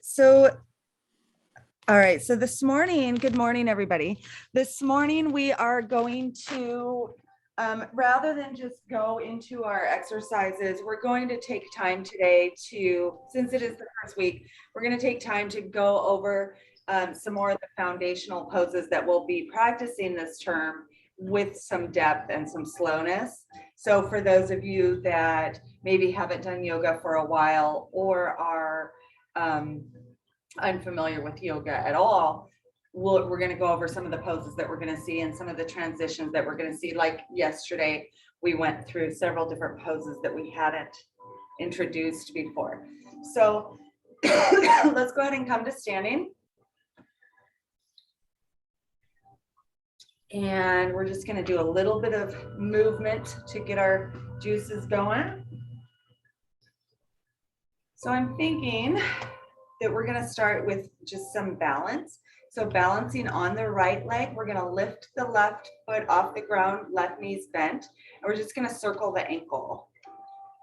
So, all right. So this morning, good morning, everybody. This morning we are going to, rather than just go into our exercises, we're going to take time today to, since it is the first week, we're going to take time to go over some more of the foundational poses that we'll be practicing this term with some depth and some slowness. So for those of you that maybe haven't done yoga for a while or are unfamiliar with yoga at all, we're going to go over some of the poses that we're going to see and some of the transitions that we're going to see. Like yesterday, we went through several different poses that we hadn't introduced before. So let's go ahead and come to standing. And we're just going to do a little bit of movement to get our juices going. So I'm thinking that we're going to start with just some balance. So balancing on the right leg, we're going to lift the left foot off the ground, left knee's bent, and we're just going to circle the ankle.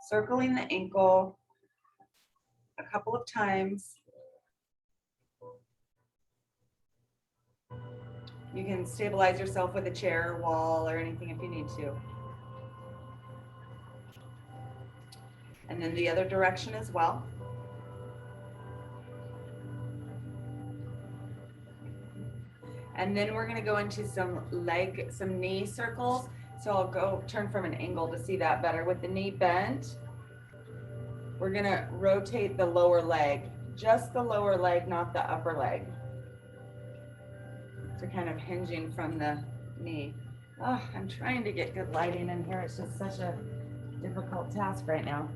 Circling the ankle a couple of times. You can stabilize yourself with a chair or wall or anything if you need to. And then the other direction as well. And then we're going to go into some knee circles. So I'll go turn from an angle to see that better. With the knee bent, we're going to rotate the lower leg, just the lower leg, not the upper leg. So kind of hinging from the knee. Oh, I'm trying to get good lighting in here. It's just such a difficult task right now.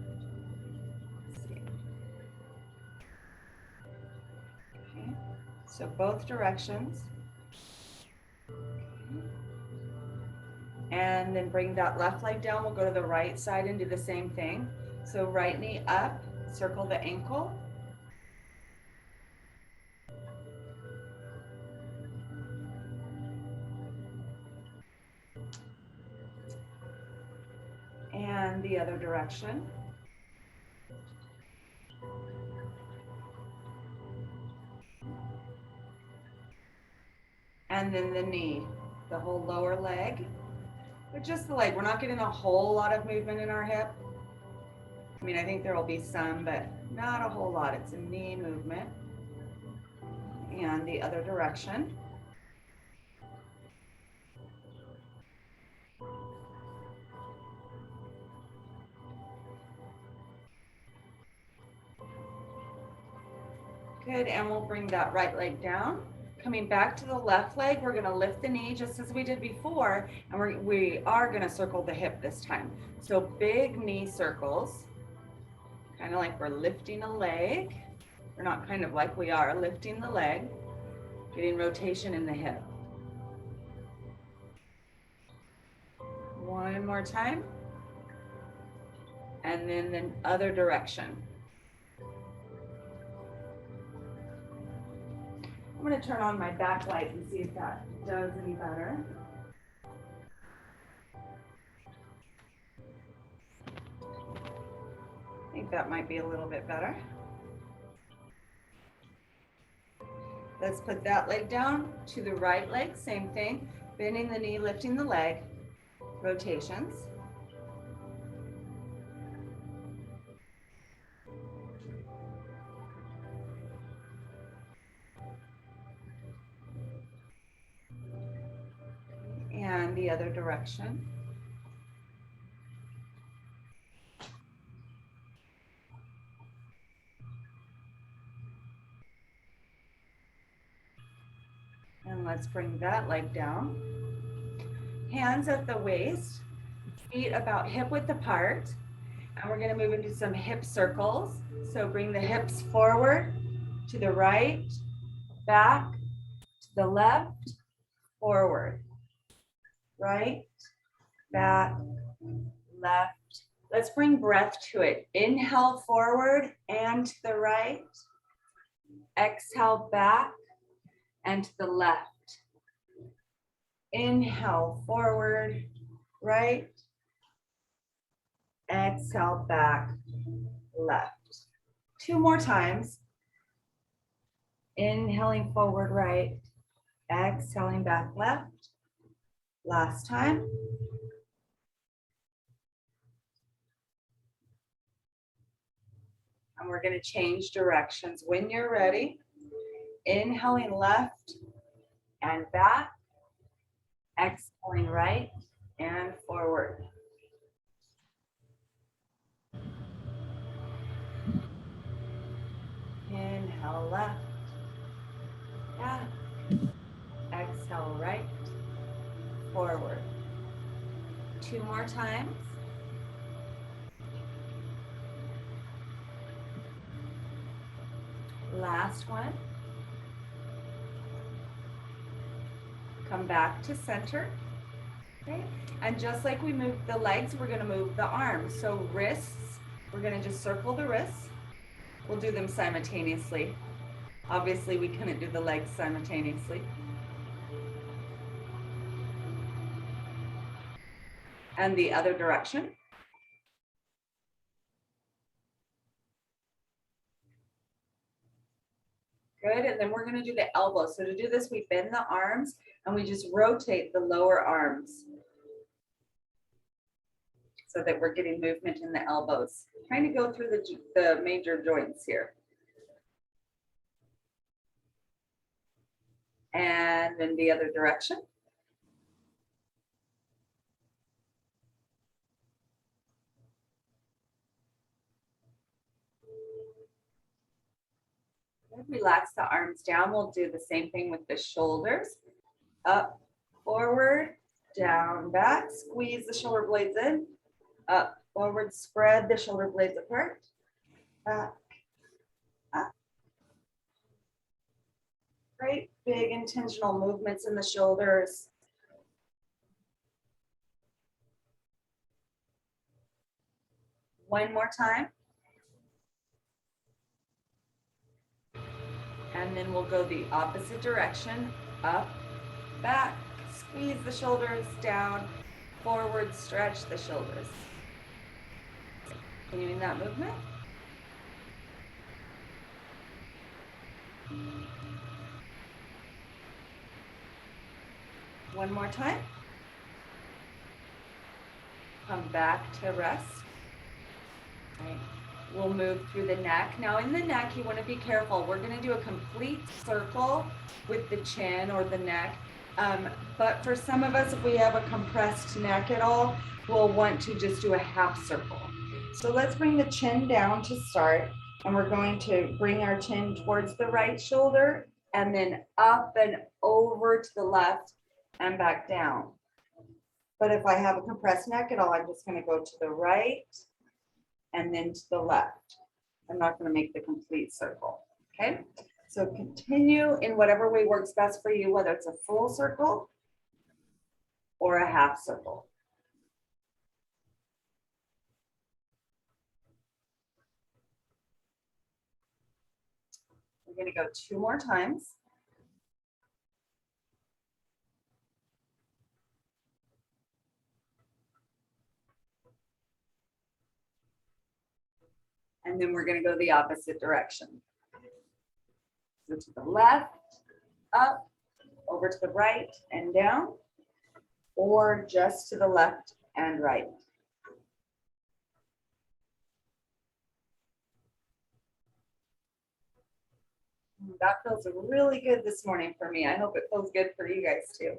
Let's see. Okay. So both directions. And then bring that left leg down. We'll go to the right side and do the same thing. So right knee up, circle the ankle. And the other direction. And then the knee, the whole lower leg, but just the leg. We're not getting a whole lot of movement in our hip. I mean, I think there will be some, but not a whole lot. It's a knee movement. And the other direction. Good, and we'll bring that right leg down. Coming back to the left leg, we're gonna lift the knee just as we did before, and we are gonna circle the hip this time. So big knee circles, kind of like we're lifting a leg. We're not kind of like we are lifting the leg, getting rotation in the hip. One more time. And then the other direction. I'm going to turn on my backlight and see if that does any better. I think that might be a little bit better. Let's put that leg down to the right leg, same thing. Bending the knee, lifting the leg, rotations. And the other direction. And let's bring that leg down. Hands at the waist, feet about hip width apart. And we're going to move into some hip circles. So bring the hips forward, to the right, back, to the left, forward. Right, back, left. Let's bring breath to it. Inhale forward and to the right. Exhale back and to the left. Inhale forward, right. Exhale back, left. Two more times. Inhaling forward right, exhaling back left. Last time. And we're going to change directions when you're ready. Inhaling left and back. Exhaling right and forward. Inhale left, back. Exhale right, forward. 2 more times. Last one. Come back to center. Okay. And just like we moved the legs, we're going to move the arms. So wrists, we're going to just circle the wrists. We'll do them simultaneously. Obviously, we couldn't do the legs simultaneously. And the other direction. Good, and then we're gonna do the elbows. So to do this, we bend the arms and we just rotate the lower arms so that we're getting movement in the elbows. Trying to go through the major joints here. And then the other direction. Relax the arms down. We'll do the same thing with the shoulders. Up, forward, down, back. Squeeze the shoulder blades in. Up, forward, spread the shoulder blades apart. Back, up. Great big intentional movements in the shoulders. One more time. And then we'll go the opposite direction. Up, back, squeeze the shoulders, down, forward, stretch the shoulders. Continuing that movement. One more time. Come back to rest. Right. We'll move through the neck. Now in the neck, you want to be careful. We're going to do a complete circle with the chin or the neck. But for some of us, if we have a compressed neck at all, we'll want to just do a half circle. So let's bring the chin down to start. And we're going to bring our chin towards the right shoulder and then up and over to the left and back down. But if I have a compressed neck at all, I'm just going to go to the right and then to the left. I'm not going to make the complete circle, okay? So continue in whatever way works best for you, whether it's a full circle or a half circle. We're going to go 2 more times. And then we're going to go the opposite direction. So to the left, up, over to the right and down, or just to the left and right. That feels really good this morning for me. I hope it feels good for you guys too.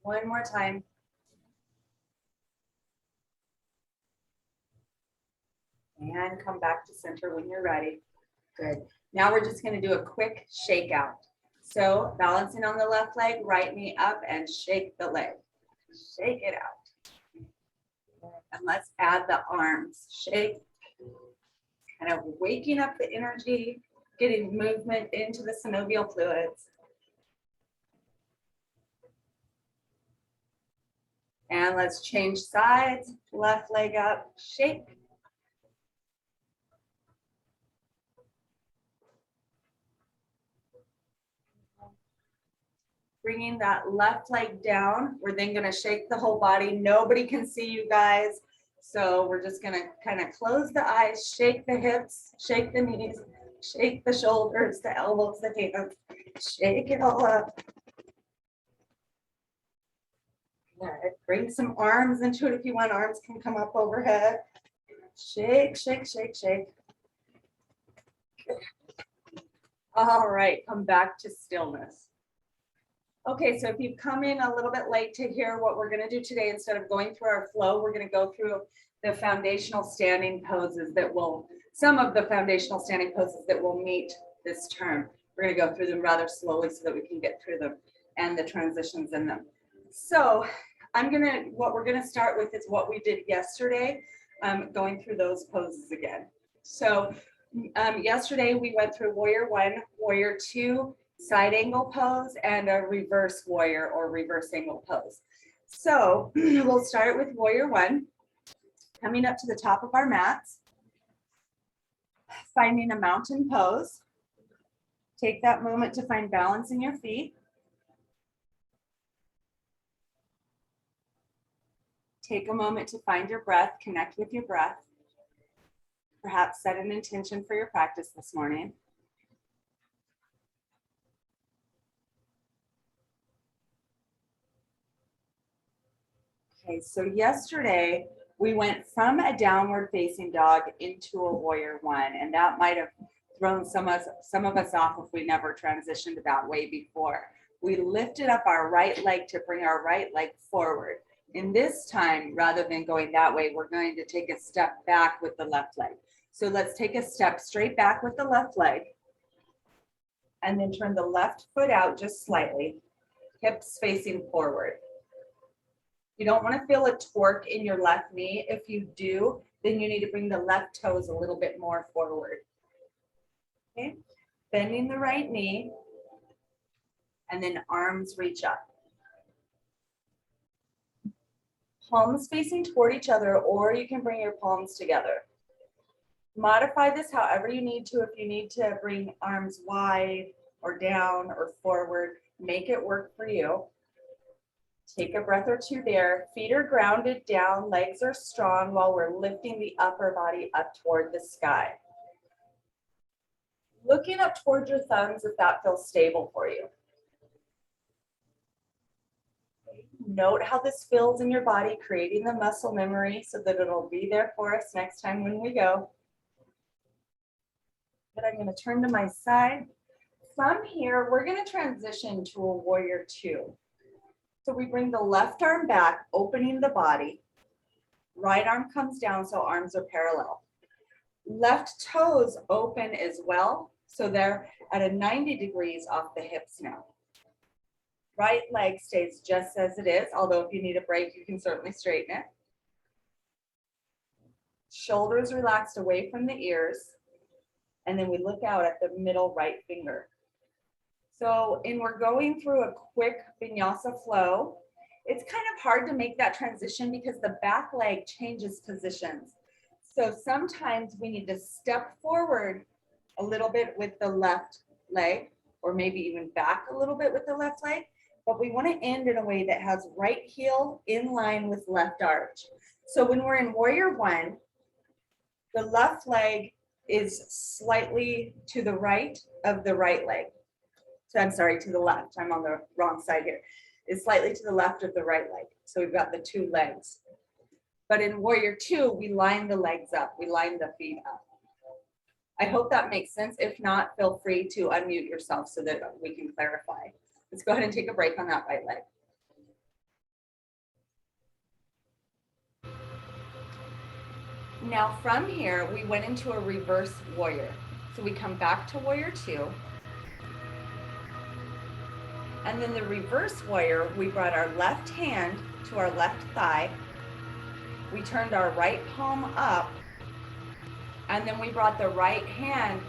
One more time. And come back to center when you're ready. Good. Now we're just going to do a quick shake out. So balancing on the left leg, right knee up and shake the leg. Shake it out. And let's add the arms. Shake. Kind of waking up the energy, getting movement into the synovial fluids. And let's change sides. Left leg up, shake. Bringing that left leg down. We're then going to shake the whole body. Nobody can see you guys. So we're just gonna kind of close the eyes, shake the hips, shake the knees, shake the shoulders, the elbows, the hands, shake it all up. Good. Bring some arms into it if you want. Arms can come up overhead. Shake, shake, shake, shake. All right, come back to stillness. Okay, so if you've come in a little bit late to hear what we're gonna do today, instead of going through our flow, we're gonna go through the foundational standing poses that will, some of the foundational standing poses that will meet this term. We're gonna go through them rather slowly so that we can get through them and the transitions in them. So what we're gonna start with is what we did yesterday, going through those poses again. So yesterday we went through warrior 1, warrior 2, side angle pose, and a reverse warrior or reverse angle pose. So we'll start with warrior 1, coming up to the top of our mats, finding a mountain pose. Take that moment to find balance in your feet. Take a moment to find your breath, connect with your breath. Perhaps set an intention for your practice this morning. Okay, so yesterday we went from a downward facing dog into a warrior 1, and that might have thrown some of us off if we never transitioned that way before. We lifted up our right leg to bring our right leg forward. In this time, rather than going that way, we're going to take a step back with the left leg. So let's take a step straight back with the left leg, and then turn the left foot out just slightly, hips facing forward. You don't want to feel a torque in your left knee. If you do, then you need to bring the left toes a little bit more forward. Okay, bending the right knee, and then arms reach up. Palms facing toward each other, or you can bring your palms together. Modify this however you need to. If you need to bring arms wide or down or forward, make it work for you. Take a breath or two there. Feet are grounded down, legs are strong while we're lifting the upper body up toward the sky. Looking up towards your thumbs if that feels stable for you. Note how this feels in your body, creating the muscle memory so that it'll be there for us next time when we go. But I'm going to turn to my side. From here, we're going to transition to a warrior 2. So we bring the left arm back, opening the body. Right arm comes down, so arms are parallel. Left toes open as well, so they're at a 90 degrees off the hips now. Right leg stays just as it is, although if you need a break, you can certainly straighten it. Shoulders relaxed away from the ears, and then we look out at the middle right finger. So, we're going through a quick vinyasa flow. It's kind of hard to make that transition because the back leg changes positions. So sometimes we need to step forward a little bit with the left leg, or maybe even back a little bit with the left leg, but we want to end in a way that has right heel in line with left arch. So when we're in warrior 1, the left leg is slightly to the right of the right leg. So I'm sorry, to the left. I'm on the wrong side here. It's slightly to the left of the right leg. So we've got the 2 legs. But in warrior 2, we line the legs up. We line the feet up. I hope that makes sense. If not, feel free to unmute yourself so that we can clarify. Let's go ahead and take a break on that right leg. Now from here, we went into a reverse warrior. So we come back to warrior 2. And then the reverse warrior, we brought our left hand to our left thigh. We turned our right palm up. And then we brought the right hand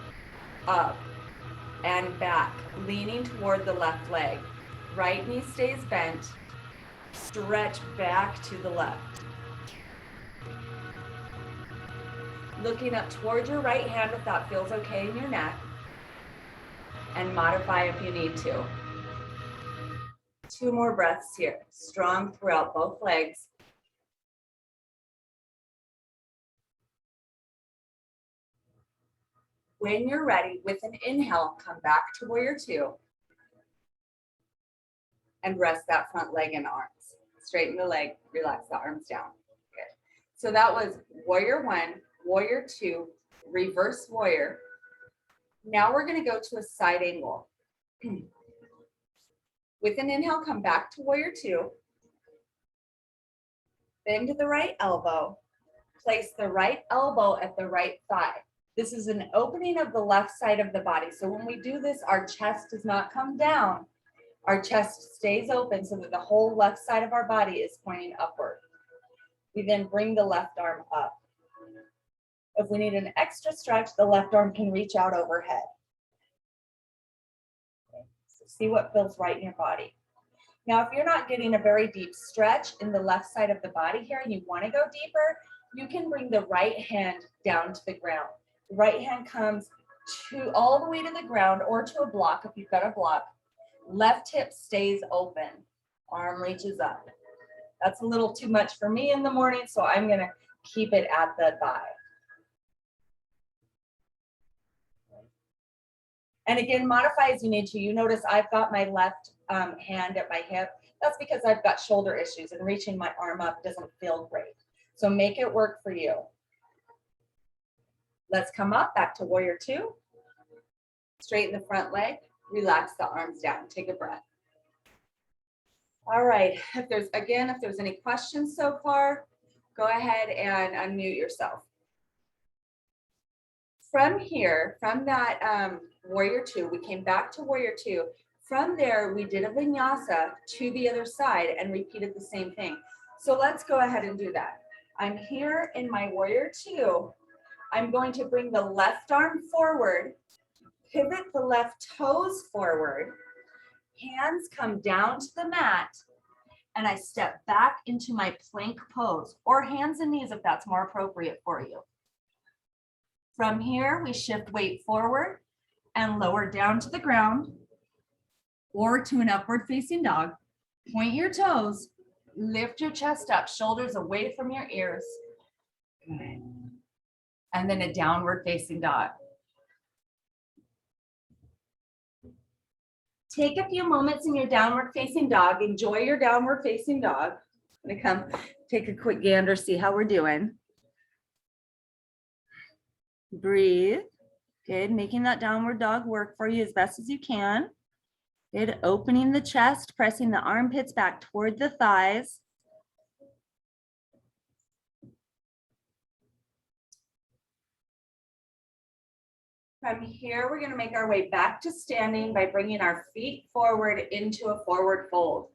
up and back, leaning toward the left leg. Right knee stays bent. Stretch back to the left. Looking up towards your right hand if that feels okay in your neck. And modify if you need to. 2 more breaths here. Strong throughout both legs. When you're ready, with an inhale, come back to warrior two and rest that front leg and arms. Straighten the leg, relax the arms down. Good. So that was warrior one, warrior two, reverse warrior. Now we're going to go to a side angle. With an inhale, come back to warrior two. Bend to the right elbow. Place the right elbow at the right thigh. This is an opening of the left side of the body. So when we do this, our chest does not come down. Our chest stays open so that the whole left side of our body is pointing upward. We then bring the left arm up. If we need an extra stretch, the left arm can reach out overhead. Okay. So see what feels right in your body. Now, if you're not getting a very deep stretch in the left side of the body here and you want to go deeper, you can bring the right hand down to the ground. The right hand comes all the way to the ground or to a block if you've got a block. Left hip stays open. Arm reaches up. That's a little too much for me in the morning, so I'm going to keep it at the thigh. And again, modify as you need to. You notice I've got my left hand at my hip. That's because I've got shoulder issues and reaching my arm up doesn't feel great. So make it work for you. Let's come up back to warrior two. Straighten the front leg, relax the arms down, take a breath. All right, if there's any questions so far, go ahead and unmute yourself. From here, from that warrior two, we came back to warrior two. From there, we did a vinyasa to the other side and repeated the same thing. So let's go ahead and do that. I'm here in my warrior two. I'm going to bring the left arm forward, pivot the left toes forward, hands come down to the mat, and I step back into my plank pose, or hands and knees if that's more appropriate for you. From here, we shift weight forward and lower down to the ground or to an upward facing dog. Point your toes, lift your chest up, shoulders away from your ears. Good. And then a downward facing dog. Take a few moments in your downward facing dog. Enjoy your downward facing dog. I'm gonna come take a quick gander, see how we're doing. Breathe. Good, making that downward dog work for you as best as you can. Good, opening the chest, pressing the armpits back toward the thighs. From here, we're going to make our way back to standing by bringing our feet forward into a forward fold.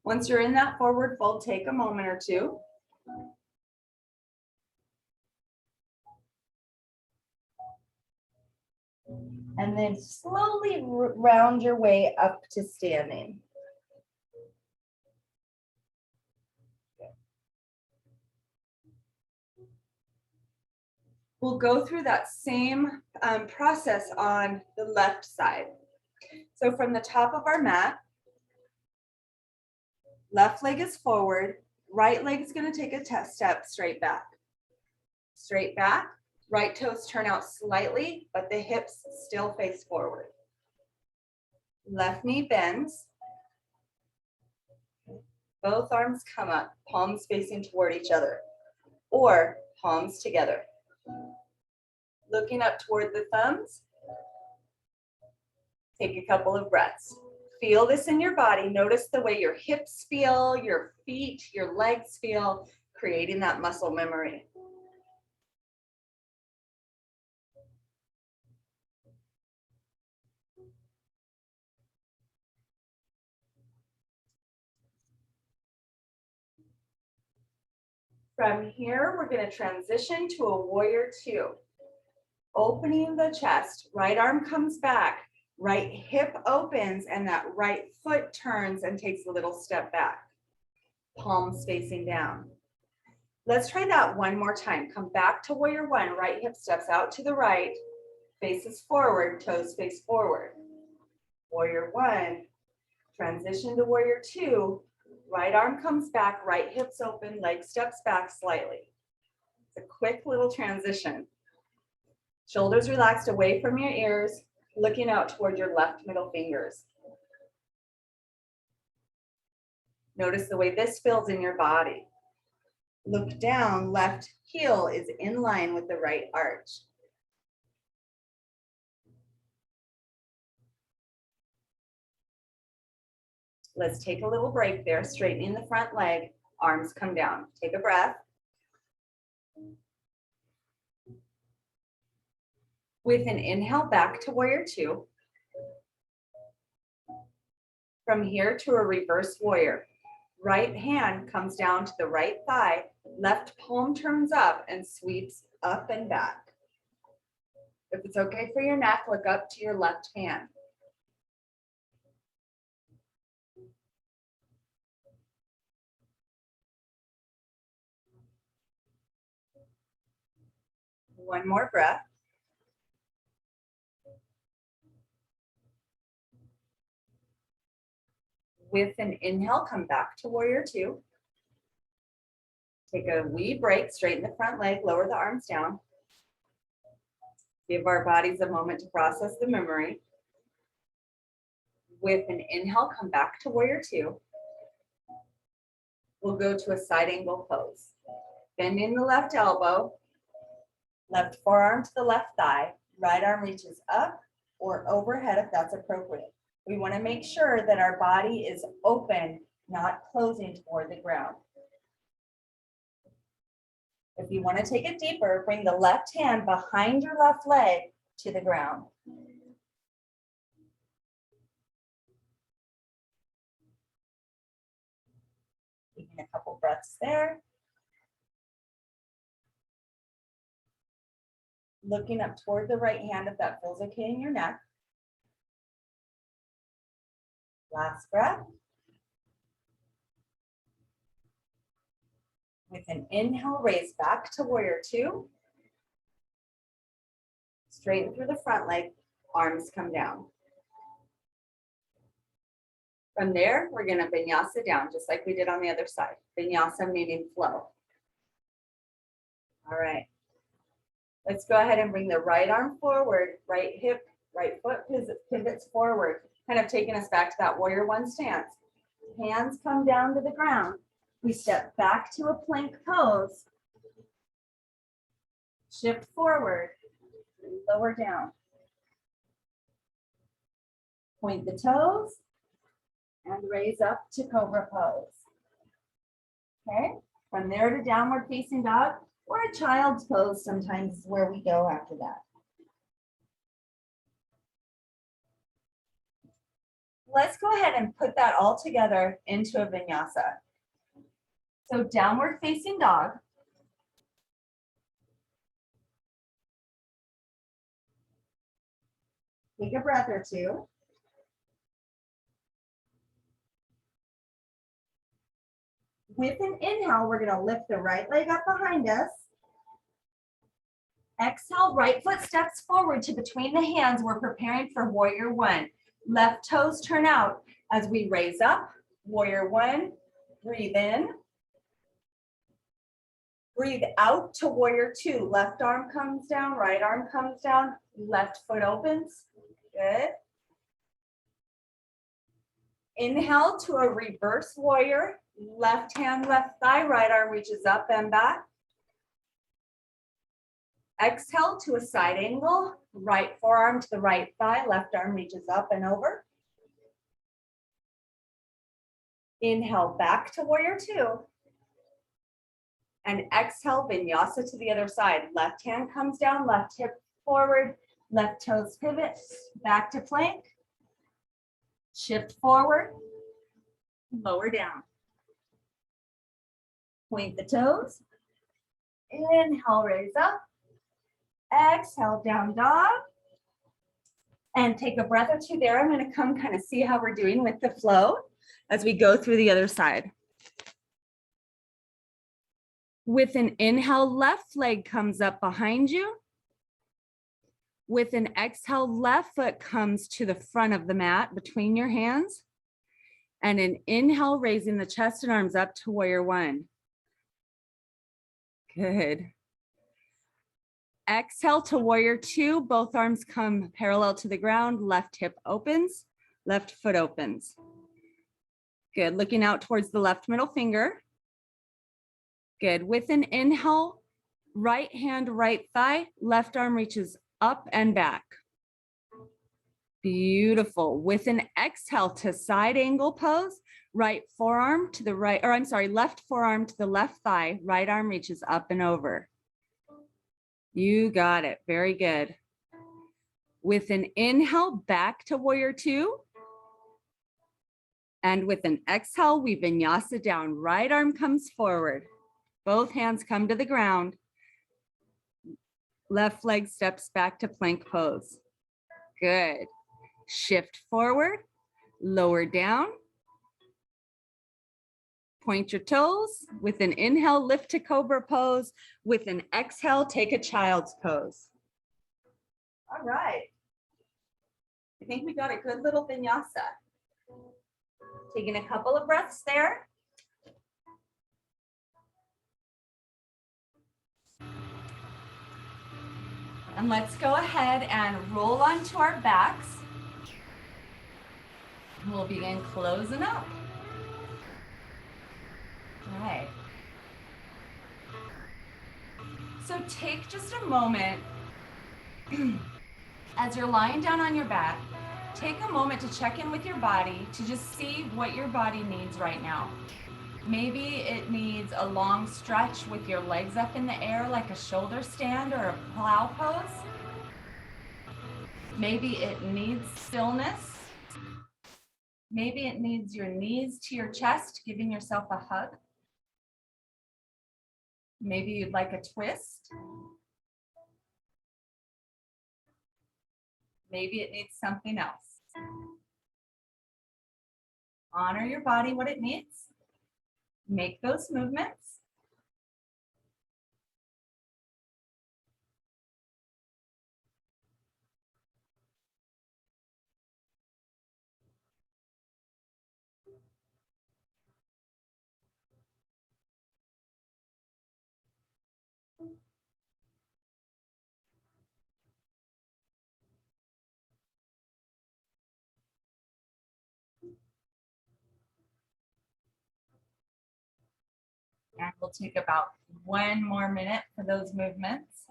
Once you're in that forward fold, take a moment or two. And then slowly round your way up to standing. We'll go through that same process on the left side. So from the top of our mat, left leg is forward, right leg is going to take a step straight back. Straight back, right toes turn out slightly, but the hips still face forward. Left knee bends. Both arms come up, palms facing toward each other, or palms together. Looking up toward the thumbs. Take a couple of breaths. Feel this in your body. Notice the way your hips feel, your feet, your legs feel, creating that muscle memory. From here, we're going to transition to a warrior two. Opening the chest, right arm comes back, right hip opens, and that right foot turns and takes a little step back. Palms facing down. Let's try that one more time. Come back to warrior one, right hip steps out to the right, faces forward, toes face forward. Warrior one, transition to warrior two, Right arm comes back, right hips open, leg steps back slightly. It's a quick little transition. Shoulders relaxed away from your ears, looking out toward your left middle fingers. Notice the way this feels in your body. Look down, left heel is in line with the right arch. Let's take a little break there, straightening the front leg, arms come down. Take a breath. With an inhale, back to warrior two. From here to a reverse warrior. Right hand comes down to the right thigh, left palm turns up and sweeps up and back. If it's okay for your neck, look up to your left hand. One more breath. With an inhale, come back to warrior two. Take a wee break, straighten the front leg, lower the arms down. Give our bodies a moment to process the memory. With an inhale, come back to warrior two. We'll go to a side angle pose. Bending the left elbow, left forearm to the left thigh, right arm reaches up or overhead if that's appropriate. We want to make sure that our body is open, not closing toward the ground. If you want to take it deeper, bring the left hand behind your left leg to the ground. Taking a couple breaths there. Looking up toward the right hand if that feels okay in your neck. Last breath. With an inhale, raise back to warrior two. Straighten through the front leg, arms come down. From there, we're gonna vinyasa down, just like we did on the other side. Vinyasa meaning flow. All right. Let's go ahead and bring the right arm forward, right hip, right foot pivots forward, kind of taking us back to that warrior one stance. Hands come down to the ground. We step back to a plank pose. Shift forward, lower down. Point the toes and raise up to cobra pose. Okay, from there to downward facing dog or a child's pose sometimes is where we go after that. Let's go ahead and put that all together into a vinyasa. So downward facing dog. Take a breath or two. With an inhale, we're gonna lift the right leg up behind us. Exhale, right foot steps forward to between the hands. We're preparing for warrior one. Left toes turn out as we raise up. Warrior one, breathe in. Breathe out to warrior two. Left arm comes down, right arm comes down, left foot opens. Good. Inhale to a reverse warrior. Left hand, left thigh, right arm reaches up and back. Exhale to a side angle. Right forearm to the right thigh, left arm reaches up and over. Inhale back to warrior two. And exhale, vinyasa to the other side. Left hand comes down, left hip forward, left toes pivot, back to plank. Shift forward, lower down. Point the toes. Inhale, raise up. Exhale, down dog. And take a breath or two there. I'm going to come kind of see how we're doing with the flow as we go through the other side. With an inhale, left leg comes up behind you. With an exhale, left foot comes to the front of the mat between your hands. And an inhale, raising the chest and arms up to warrior one. Good. Exhale to warrior two. Both arms come parallel to the ground. Left hip opens, left foot opens. Good. Looking out towards the left middle finger. Good. With an inhale, right hand, right thigh, left arm reaches up and back. Beautiful. With an exhale to side angle pose, right forearm to the right, or I'm sorry, left forearm to the left thigh, right arm reaches up and over. You got it. Very good. With an inhale, back to warrior two. And with an exhale, we vinyasa down. Right arm comes forward. Both hands come to the ground. Left leg steps back to plank pose. Good. Shift forward, lower down. Point your toes. With an inhale, lift to cobra pose. With an exhale, take a child's pose. All right. I think we got a good little vinyasa. Taking a couple of breaths there. And let's go ahead and roll onto our backs. We'll begin closing up. All right. So take just a moment as you're lying down on your back, take a moment to check in with your body to just see what your body needs right now. Maybe it needs a long stretch with your legs up in the air like a shoulder stand or a plow pose. Maybe it needs stillness. Maybe it needs your knees to your chest, giving yourself a hug. Maybe you'd like a twist. Maybe it needs something else. Honor your body, what it needs. Make those movements. And we'll take about 1 more minute for those movements.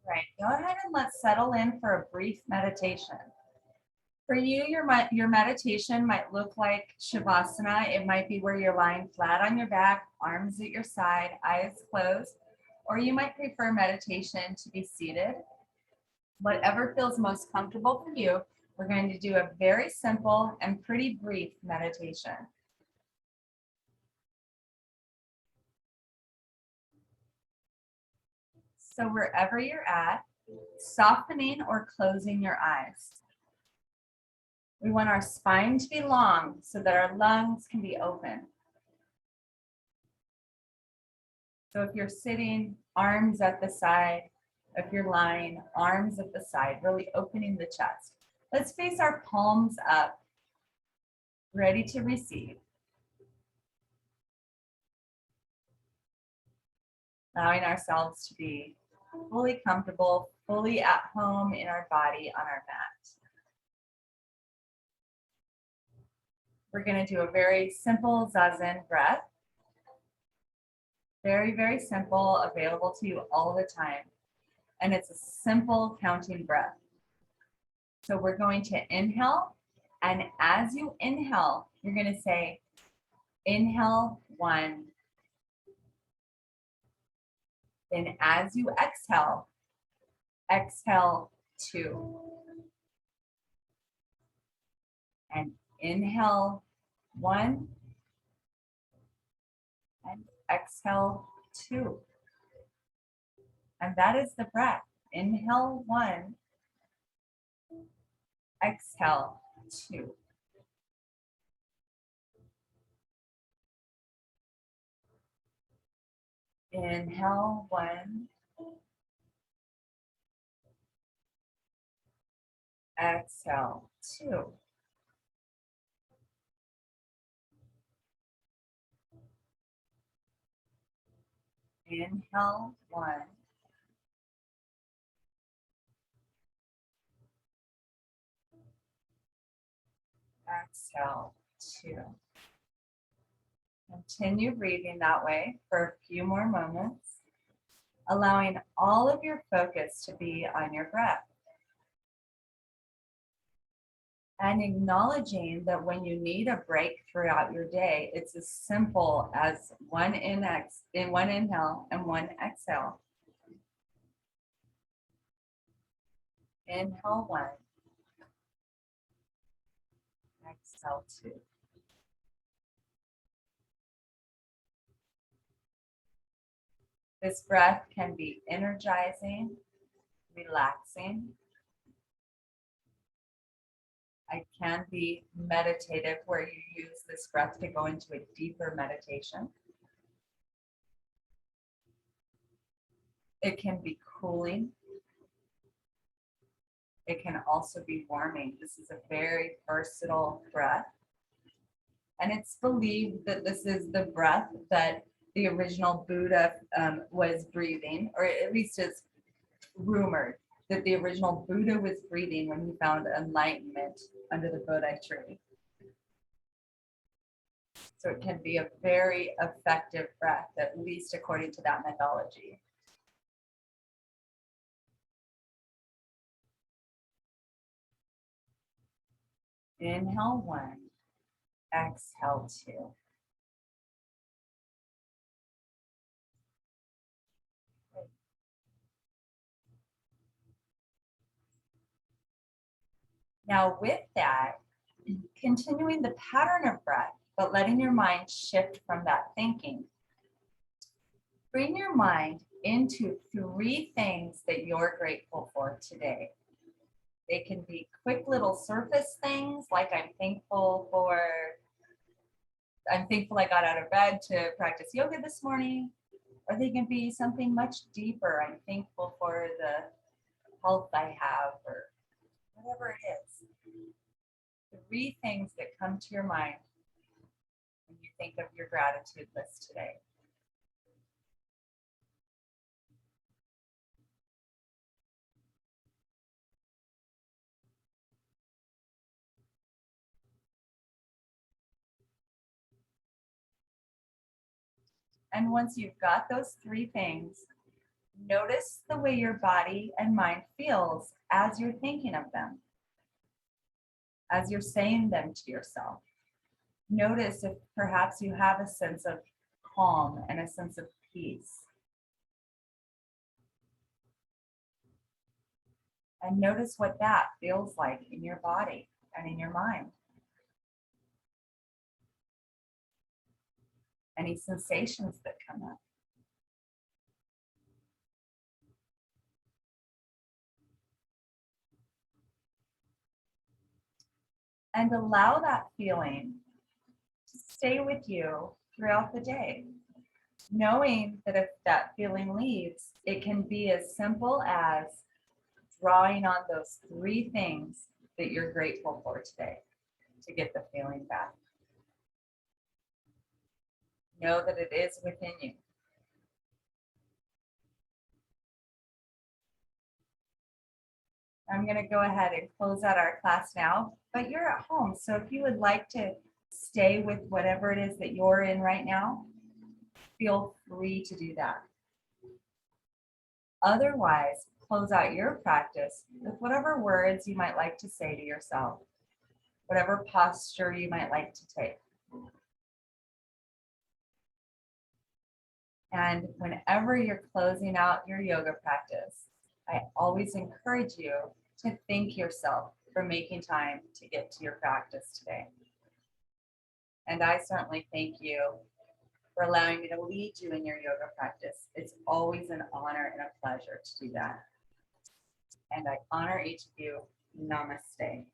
Right, go ahead and let's settle in for a brief meditation. For you, your meditation might look like Shavasana. It might be where you're lying flat on your back, arms at your side, eyes closed, or you might prefer meditation to be seated. Whatever feels most comfortable for you, we're going to do a very simple and pretty brief meditation. So wherever you're at, softening or closing your eyes. We want our spine to be long so that our lungs can be open. So if you're sitting, arms at the side. If you're lying, arms at the side, really opening the chest. Let's face our palms up, ready to receive. Allowing ourselves to be fully comfortable, fully at home in our body on our mat. We're going to do a very simple Zazen breath. Very, very simple, available to you all the time. And it's a simple counting breath. So we're going to inhale, and as you inhale, you're going to say, inhale 1. Then as you exhale, exhale 2. And inhale 1. And exhale 2. And that is the breath. Inhale 1, exhale 2. Inhale 1, exhale 2. Inhale 1, exhale 2. Continue breathing that way for a few more moments, allowing all of your focus to be on your breath. And acknowledging that when you need a break throughout your day, it's as simple as one inhale and 1 exhale. Inhale 1, exhale 2. This breath can be energizing, relaxing. It can be meditative, where you use this breath to go into a deeper meditation. It can be cooling. It can also be warming. This is a very versatile breath. And it's believed that this is the breath that the original Buddha was breathing, or at least it's rumored that the original Buddha was breathing when he found enlightenment under the Bodhi tree. So it can be a very effective breath, at least according to that mythology. Inhale 1, exhale 2. Now with that, continuing the pattern of breath, but letting your mind shift from that thinking. Bring your mind into 3 things that you're grateful for today. They can be quick little surface things, like I'm thankful I got out of bed to practice yoga this morning. Or they can be something much deeper. I'm thankful for the health I have, or whatever it is. 3 things that come to your mind when you think of your gratitude list today. And once you've got those 3 things, notice the way your body and mind feels as you're thinking of them, as you're saying them to yourself. Notice if perhaps you have a sense of calm and a sense of peace. And notice what that feels like in your body and in your mind. Any sensations that come up. And allow that feeling to stay with you throughout the day, knowing that if that feeling leaves, it can be as simple as drawing on those 3 things that you're grateful for today to get the feeling back. Know that it is within you. I'm going to go ahead and close out our class now, but you're at home. So if you would like to stay with whatever it is that you're in right now, feel free to do that. Otherwise, close out your practice with whatever words you might like to say to yourself, whatever posture you might like to take. And whenever you're closing out your yoga practice, I always encourage you to thank yourself for making time to get to your practice today. And I certainly thank you for allowing me to lead you in your yoga practice. It's always an honor and a pleasure to do that. And I honor each of you. Namaste.